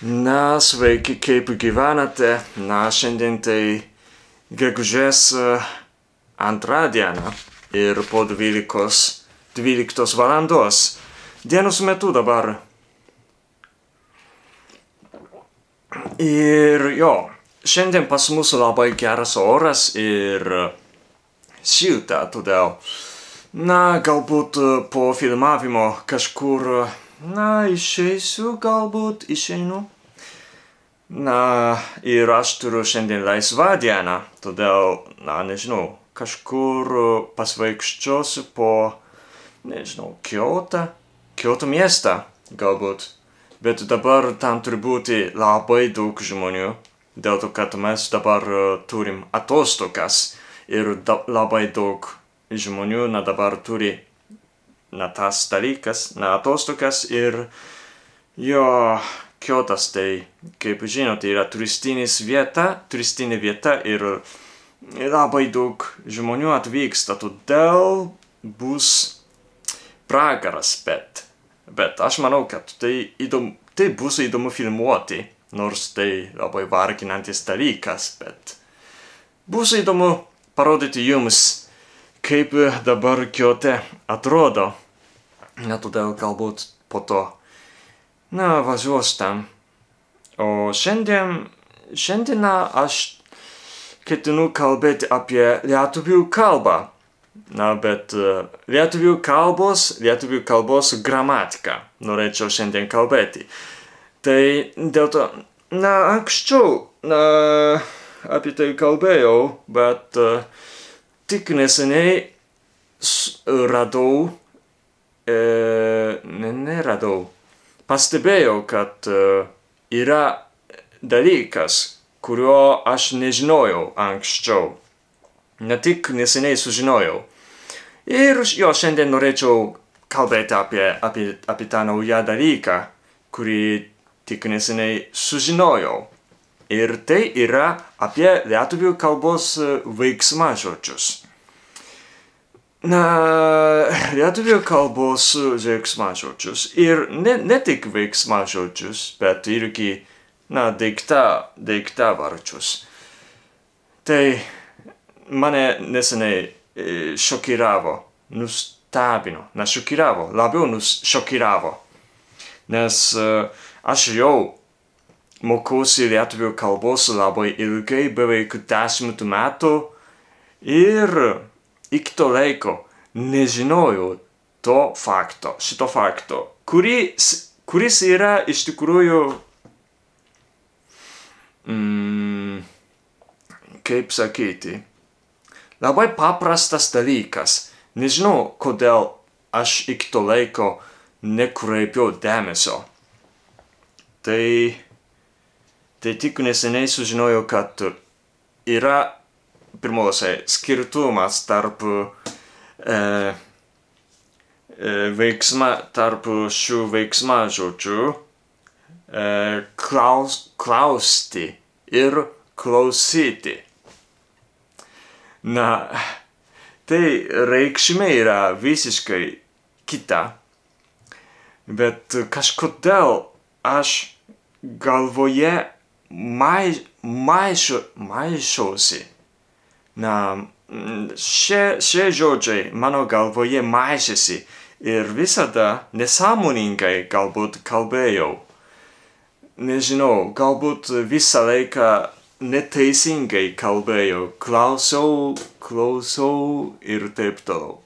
Na, sveiki, kaip gyvenate? Na, šiandien tai gegužės antrą dieną ir po 12 valandos dienos metu dabar. Ir jo, šiandien pas mus labai geras oras ir šilta, todėl, na, galbūt po filmavimo kažkur, na, išeisiu, galbūt išeinu. Na, ir aš turiu šiandien laisvą dieną, todėl, na, nežinau, kažkur pasvaikščiosiu po, nežinau, Kyoto miestą, galbūt. Bet dabar tam turi būti labai daug žmonių, dėl to, kad mes dabar turim atostogas ir labai daug žmonių, na, dabar turi, na, tas dalykas, na, atostogas ir jo, Kyotas tai, kaip žinote, yra turistinė vieta ir labai daug žmonių atvyksta, todėl bus pragaras, bet aš manau, kad tai bus įdomu filmuoti, nors tai labai varginantis dalykas, bet bus įdomu parodyti jums, kaip dabar Kyote atrodo. Na, todėl galbūt po to, na, važiuos tam. O šiandien aš ketinu kalbėti apie lietuvių kalbą. Na, bet lietuvių kalbos gramatiką norėčiau šiandien kalbėti. Tai dėl to, na, anksčiau, na, apie tai kalbėjau, bet tik neseniai pastebėjau, kad yra dalykas, kurio aš nežinojau anksčiau. Ne tik neseniai sužinojau. Ir jo, šiandien norėčiau kalbėti apie tą naują dalyką, kurį tik neseniai sužinojau. Ir tai yra apie lietuvių kalbos veiksmažodžius. Na, lietuvių kalbos veiksmažodžius ir ne tik veiksmažodžius, bet irgi, na, daiktavardžius. Tai mane neseniai šokiravo, nustebino, labiau šokiravo, nes aš jau mokausi lietuvių kalbos labai ilgai, beveik 10 metų, ir iki to laiko nežinojau šito fakto, kuris yra iš tikrųjų, kaip sakyti, labai paprastas dalykas. Nežinau, kodėl aš iki to laiko nekreipiau dėmesio. Tai tik neseniai sužinojau, kad yra pirmiausia skirtumas tarp šių veiksmažodžių klausti ir klausyti. Na, tai reikšmė yra visiškai kita, bet kažkodėl aš galvoje maišausi. Na, šie žodžiai mano galvoje maišėsi ir visada nesąmoningai galbūt kalbėjau. Nežinau, galbūt visą laiką neteisingai kalbėjau, klausau ir taip toliau.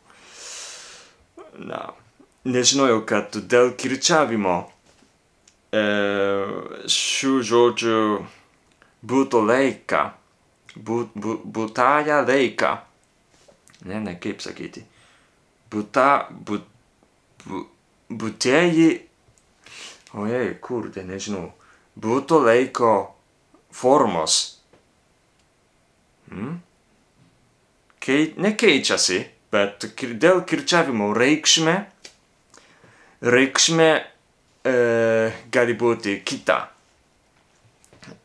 Na, nežinojau, kad dėl kirčiavimo šių žodžių būtąją laiką. Ne, kaip sakyti. Būtieji, ojei, kurde, nežinau. Būto laiko formos. Nekeičiasi, bet dėl kirčiavimo reikšmė gali būti kita.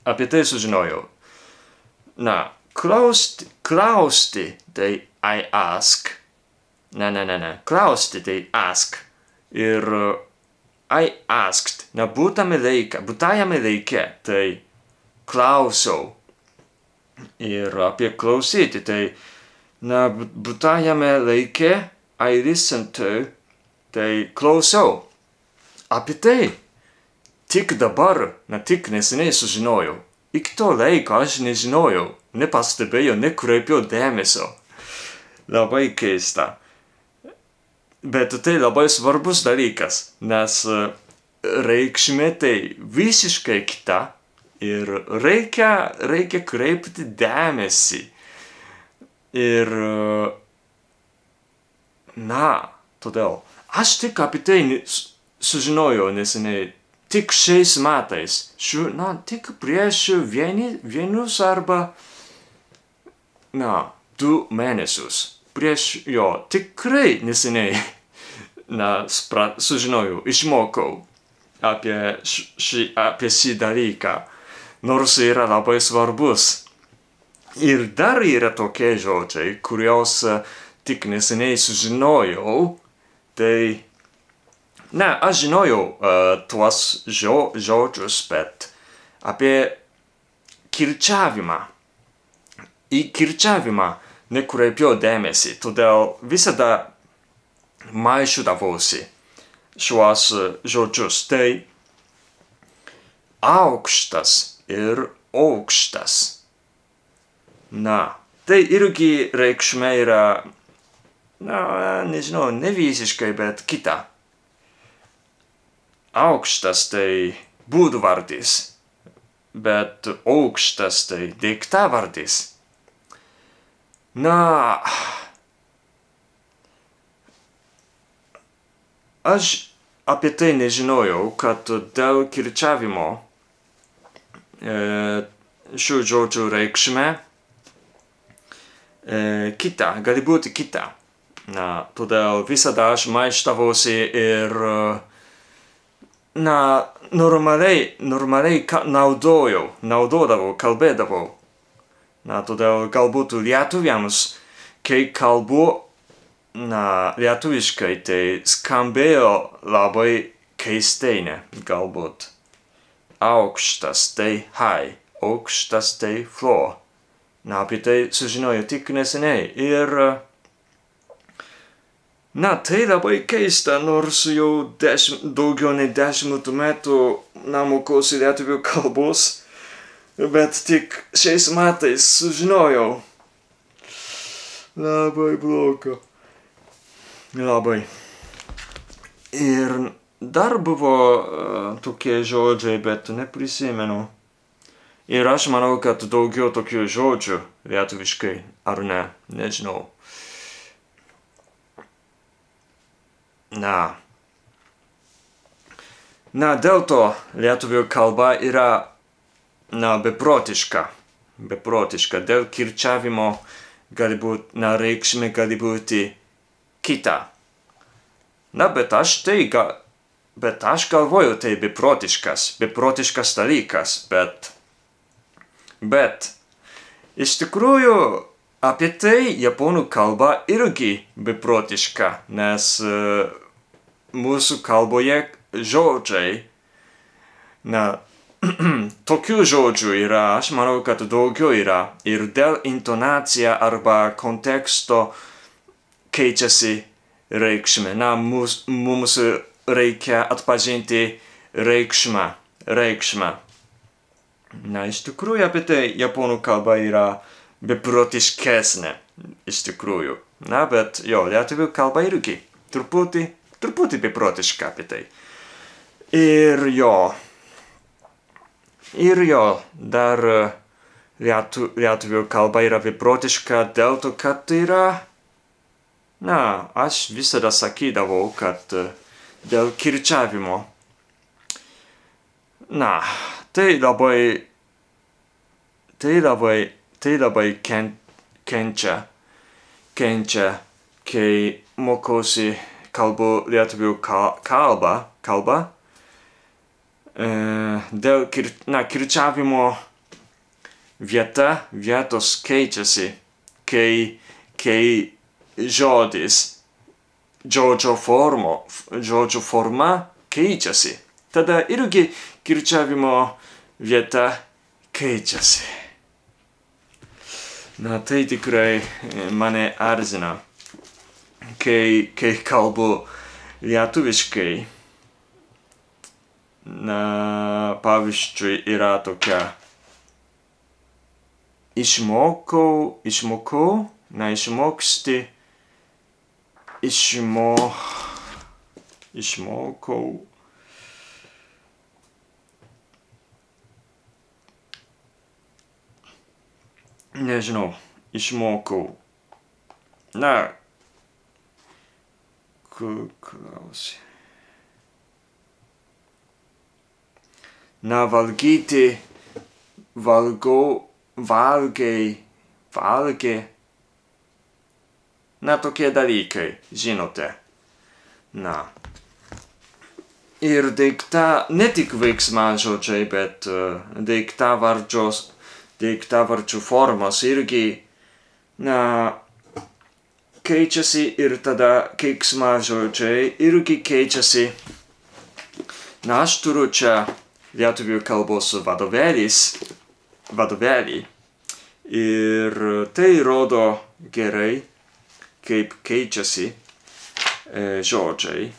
Apie tai sužinojau. Na, klausti, tai I ask. Ne. Klausti, tai ask. Ir I asked. Na būtajame laike, tai klausau. Ir apie klausyti, tai na būtajame laike I listened to, tai klausau. Apie tai tik dabar, tik neseniai sužinojau. Iki to laiko aš nežinojau, nepastebėjau, nekreipiau dėmesio. Labai keista. Bet tai labai svarbus dalykas, nes reikšmė tai visiškai kita ir reikia kreipti dėmesį. Ir todėl aš tik apie tai sužinojau neseniai, tik šiais metais, tik prieš vienus arba 2 mėnesius. Prieš tikrai neseniai sužinojau, išmokau apie šį dalyką, nors yra labai svarbus. Ir dar yra tokie žodžiai, kuriuos tik neseniai sužinojau, tai aš žinojau tuos žodžius, bet apie kirčiavimą. Į kirčiavimą nekreipiau dėmesį, todėl visada maišydavausi šiuos žodžius. Tai aukštas ir aukštas. Tai irgi reikšmė yra, nežinau, ne visiškai, bet kita. Aukštas tai būdvardis, bet aukštas tai daiktavardis. Aš apie tai nežinojau, kad dėl kirčiavimo šių žodžių reikšmė kita, gali būti kita. Todėl visada aš maištavausi ir normaliai naudodavau, kalbėdavau. Todėl galbūt lietuviams, kai kalbu lietuviškai, tai skambėjo labai keistai, galbūt. Aukštas tai high, aukštas tai floor. Apie tai sužinojau tik neseniai. Ir tai labai keista, nors jau daugiau nei 10 metų mokausi lietuvių kalbos. Bet tik šiais metais sužinojau. Labai bloga. Labai. Ir dar buvo tokie žodžiai, bet neprisimenu. Ir aš manau, kad daugiau tokių žodžių lietuviškai, ar ne, nežinau. Dėl to lietuvių kalba yra beprotiška. Dėl kirčiavimo reikšmė gali būti kita. Bet aš galvoju, tai beprotiškas dalykas, bet iš tikrųjų apie tai japonų kalba irgi beprotiška, nes mūsų kalboje žodžiai, tokių žodžių yra, aš manau, kad daugiau yra. Ir dėl intonacija arba konteksto keičiasi reikšmė. Mums reikia atpažinti reikšmę. Iš tikrųjų apie tai japonų kalba yra beprotiškesnė. Iš tikrųjų. Bet lietuvių kalba irgi truputį beprotiška apie tai. Ir dar lietuvių kalba yra beprotiška dėl to, kad tai yra, aš visada sakydavau, kad dėl kirčiavimo. Tai labai kenčia, kai mokausi kalbu lietuvių kalbą. Dėl kirčiavimo vietos keičiasi, kai žodžio forma keičiasi. Tada irgi kirčiavimo vieta keičiasi. Na, tai tikrai mane erzina, kai kalbu lietuviškai. Na, pavyzdžiui, yra tokia išmokau, išmoksti, išmokau. Nežinau, išmokau. Na, klausiu. Na, valgyti, valgė. Na, tokie dalykai, žinote. Na. Ir ne tik veiksmažodžiai, bet daiktavardžių formos irgi, na, keičiasi ir tada keiksmažodžiai irgi keičiasi. Na, aš turiu čia lietuvių kalbos vadovėlį. Ir tai rodo gerai, kaip keičiasi žodžiai.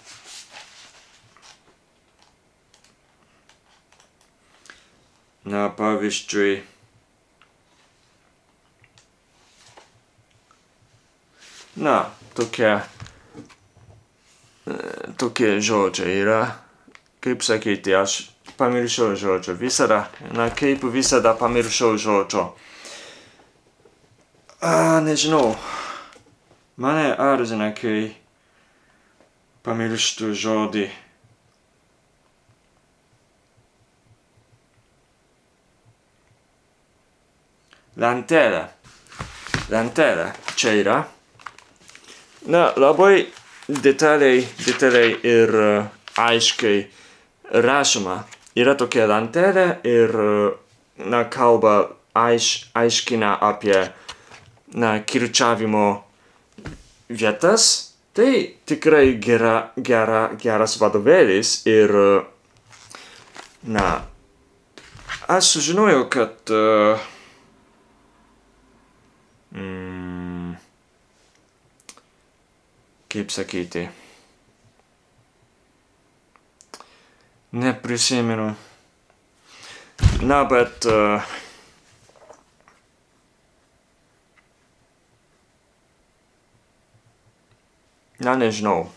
Na, pavyzdžiui, tokie žodžiai yra. Kaip sakyti, aš pamiršau žodžio. Kaip visada pamiršau žodžio. Nežinau. Mane erzina, kai pamirštu žodį. Lentelė. Čia yra. Na, labai detaliai ir aiškiai rašoma. Yra tokia lentelė ir, na, kalba aiškina apie, na, kirčiavimo vietas. Tai tikrai geras vadovėlis ir, na, aš sužinojau, kad kaip sakyti, neprisimenu. Na, bet nežinau.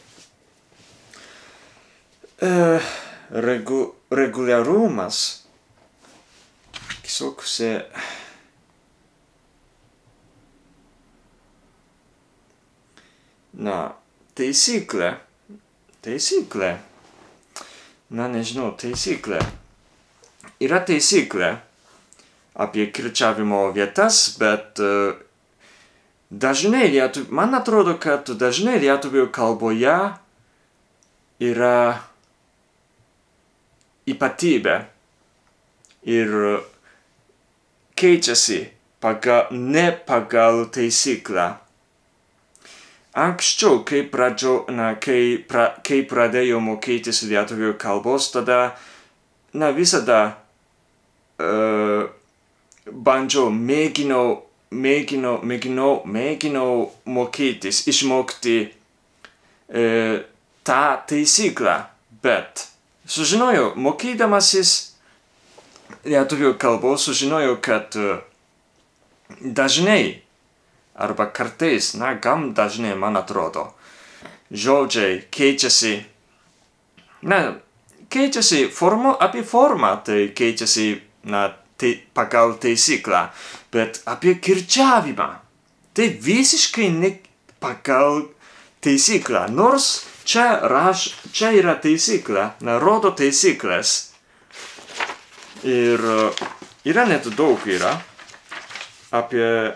Reguliarumas. Tiesiog taisyklė. Nežinau, taisyklė. Yra taisyklė apie kirčiavimo vietas, bet man atrodo, kad dažnai lietuvių kalboje yra ypatybė ir keičiasi ne pagal taisyklę. Anksčiau, kai pradėjau mokytis lietuvių kalbos, tada, visada mėginau mokytis, išmokti tą taisyklę, bet mokydamasis lietuvių kalbos, sužinojau, kad dažnai arba kartais, gan dažnai, man atrodo, žodžiai keičiasi, apie formą, tai keičiasi, pagal taisyklę, bet apie kirčiavimą, tai visiškai ne pagal taisyklę, nors čia yra taisyklė, rodo taisyklės, ir yra net daug apie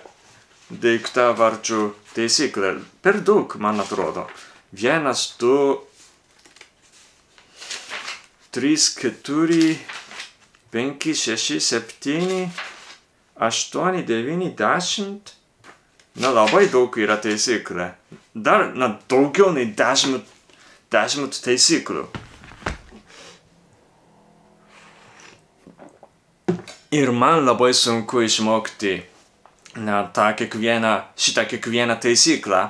daiktavardžių taisyklę. Per daug, man atrodo. 1, 2, 3, 4, 5, 6, 7, 8, 9, 10. Labai daug yra taisyklė. Dar, daugiau nei 10 taisyklių. Ir man labai sunku išmokti šitą kiekvieną taisyklę.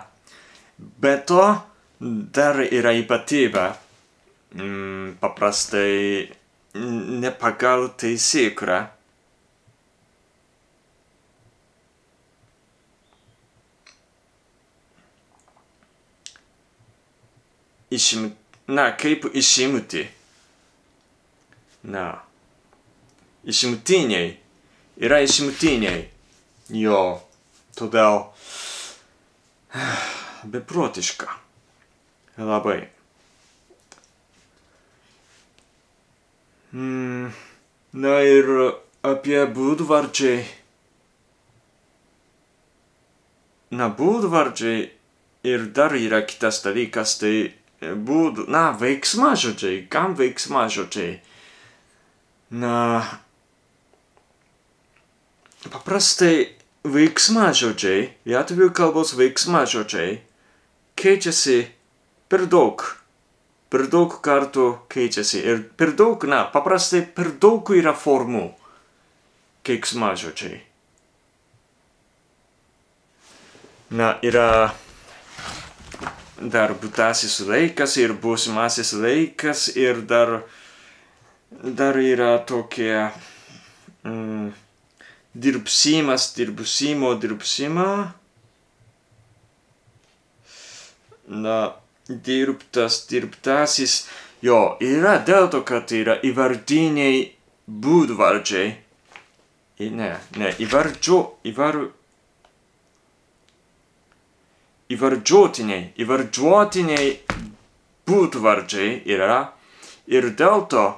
Be to, dar yra ypatybė. Paprastai ne pagal taisyklę. Kaip išimti. Išimtiniai. Yra išimtiniai. Jo, todėl beprotiška. Labai. Ir apie būdvardžiai. Būdvardžiai ir dar yra kitas dalykas, tai veiksmažodžiai. Kam veiksmažodžiai? Paprastai veiksmažodžiai, lietuvių kalbos veiksmažodžiai keičiasi per daug. Per daug kartų keičiasi. Ir paprastai per daug yra formų keiksmažodžiai. Yra dar būtasis laikas ir būsimasis laikas ir dar yra tokie dirbsimas, dirbsimo, dirbsima. Dirbtas, dirbtasis. Jo, yra dėl to, kad yra įvardiniai būdvardžiai. Įvardžiuotiniai būdvardžiai yra ir dėl to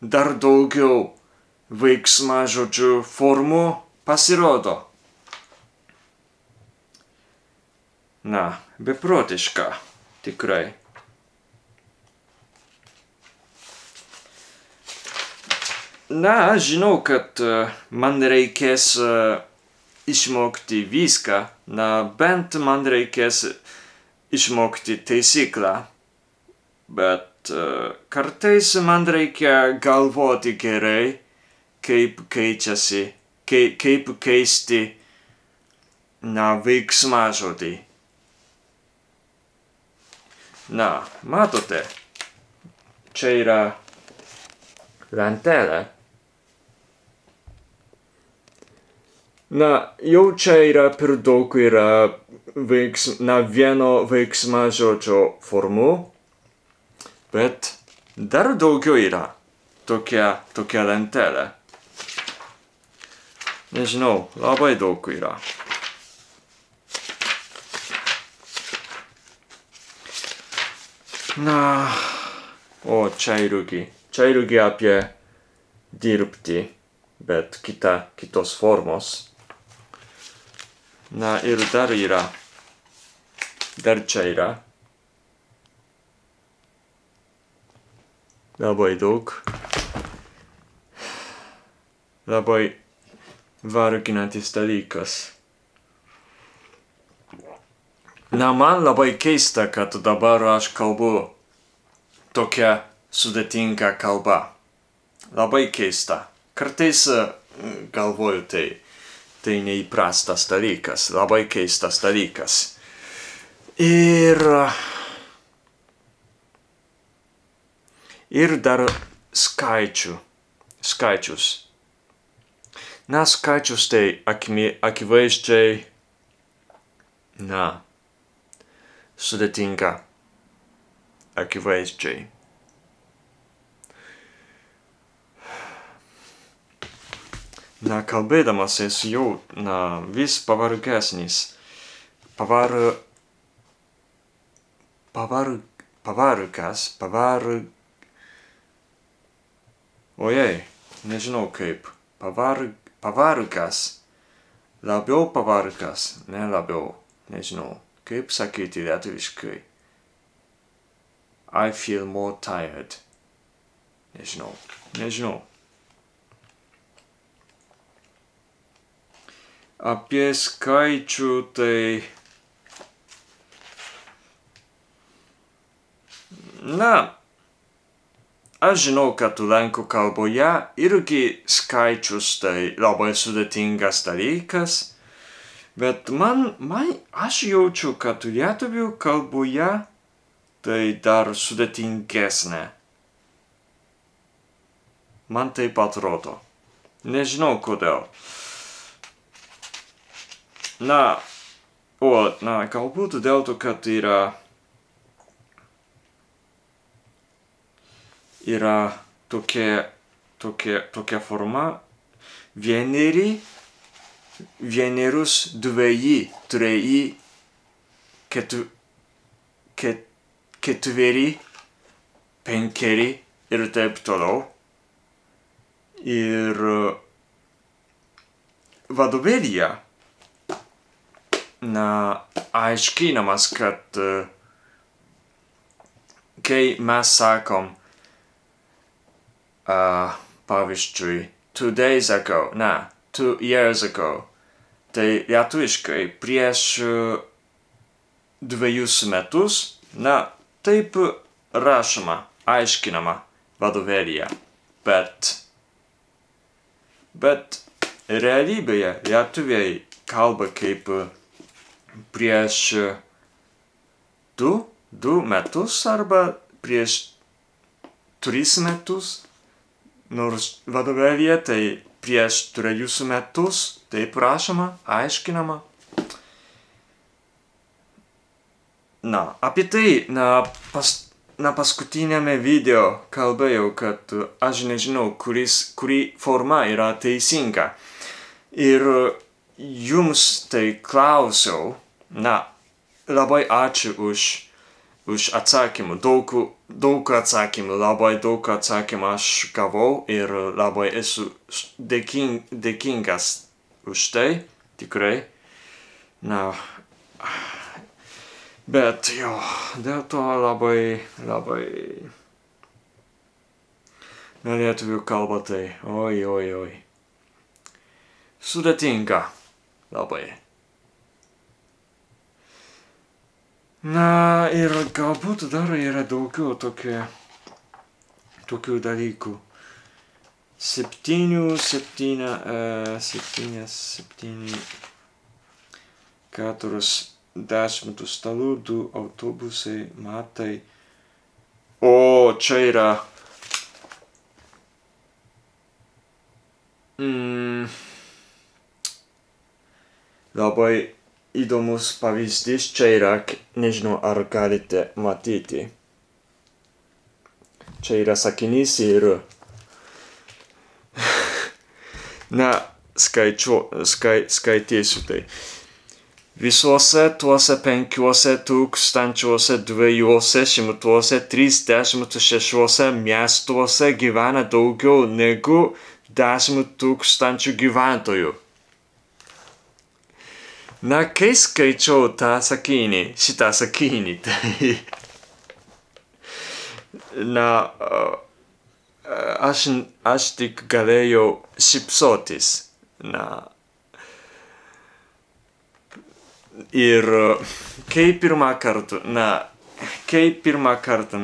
dar daugiau veiksmažodžių formų pasirodo. Beprotiška, tikrai. Žinau, kad man reikės išmokti viską, bent man reikės išmokti taisyklę, bet kartais man reikia galvoti gerai, kaip keisti veiksmažodį. Matote, čia yra lentelė. Jau čia yra per daug vieno veiksmažodžio formų, bet dar daugiau yra tokia lentelė. Nežinau, labai daug yra. Čia irgi apie dirbti, bet kitos formos. Ir dar čia yra. Labai daug. Labai varginantis dalykas. Man labai keista, kad dabar aš kalbu tokia sudėtinga kalba. Labai keista. Kartais galvoju, tai neįprastas dalykas, labai keistas dalykas. Ir dar skaičius. Skaičius tai akivaizdžiai, sudėtinga. Akivaizdžiai. Kalbėdamas esu jau vis pavargesnis. Ojei, nežinau kaip. Pavargas. Labiau pavargas, ne labiau. Nežinau, kaip sakyti lietuviškai. I feel more tired. Nežinau. Apie skaičių tai... aš žinau, kad lenkų kalboje irgi skaičius tai labai sudėtingas dalykas, bet aš jaučiu, kad lietuvių kalboje tai dar sudėtingesnė. Man taip atrodo. Nežinau kodėl. Galbūt dėl to, kad yra tokia forma vienerius, dveji, treji, ketveri, penkeri ir taip toliau. Ir vadovėlyje aiškinamas, kad kai mes sakom pavyzdžiui 2 days ago, 2 years ago, tai lietuviškai prieš 2 metus, taip rašoma, aiškinama vadovėlyje, bet realybėje lietuviai kalba kaip prieš 2 metus arba prieš 3 metus, nors vadovėlyje tai prieš 3 metus, taip rašoma, aiškinama. Apie tai, paskutinėme video kalbėjau, kad aš nežinau, kuri forma yra teisinga. Ir jums tai klausiau, labai ačiū už atsakymų, daug atsakymų, labai daug atsakymų aš gavau ir labai esu dėkingas už tai, tikrai. Bet dėl to labai lietuvių kalba tai, oi. Sudėtinga labai. Ir galbūt dar yra daugiau tokių dalykų. 7, 40 stalų, 2 autobusai, matai. Čia yra labai įdomus pavyzdys. Čia yra, nežinau, ar galite matyti. Čia yra sakinys ir skaitysiu tai. Visuose tuose 5236 miestuose gyvena daugiau negu 10 000 gyventojų. Kai skaičiau šitą sakinį, tai aš tik galėjau šypsotis. Ir kai pirmą kartą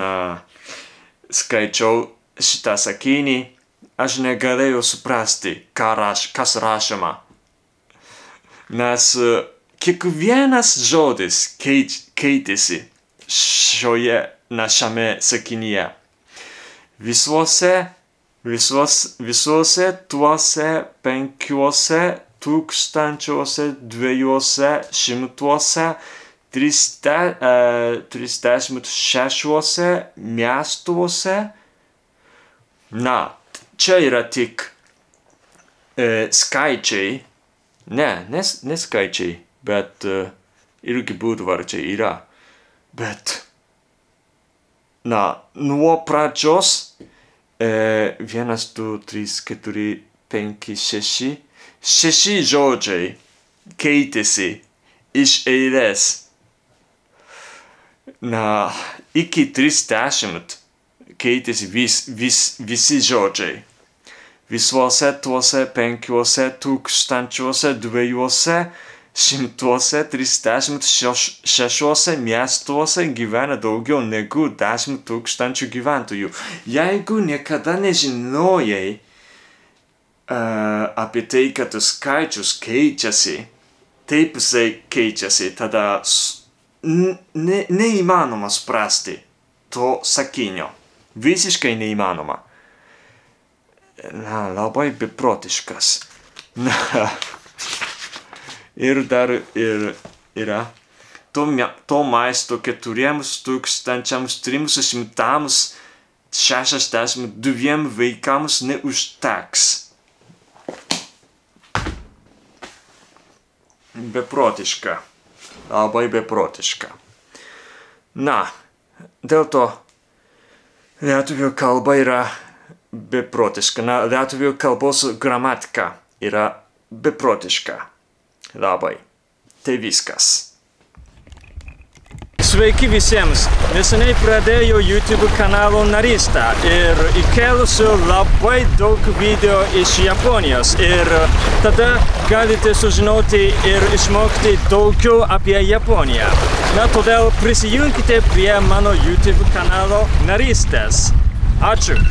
skaičiau šitą sakinį, aš negalėjau suprasti, kas rašoma. Nes kiekvienas žodis keitėsi šiame sakinyje. Visuose tuose 5236 miestuose. Čia yra tik skaičiai. Ne skaičiai, bet irgi būdvardžiai yra. Bet, nuo pradžios 1, 2, 3, 4, 5, 6 žodžiai keitėsi iš eilės. Iki 30 keitėsi visi žodžiai. Visuose tuose 5236 136 miestuose gyvena daugiau negu 10 000 gyventojų. Jeigu niekada nežinojai apie tai, kad skaičius keičiasi, taip jisai keičiasi, tada neįmanoma suprasti to sakinio. Visiškai neįmanoma. Na, labai beprotiškas. Na, ir dar yra to maisto 4362 vaikams neužteks. Beprotiška. Labai beprotiška. Na, dėl to lietuvių kalba yra beprotiška. Na, lietuvių kalbos gramatika yra beprotiška. Labai. Tai viskas. Sveiki visiems. Neseniai pradėjau YouTube kanalo narystę ir įkėlusiu labai daug video iš Japonijos. Ir tada galite sužinoti ir išmokti daugiau apie Japoniją. Na, todėl prisijunkite prie mano YouTube kanalo narystės. Ačiū.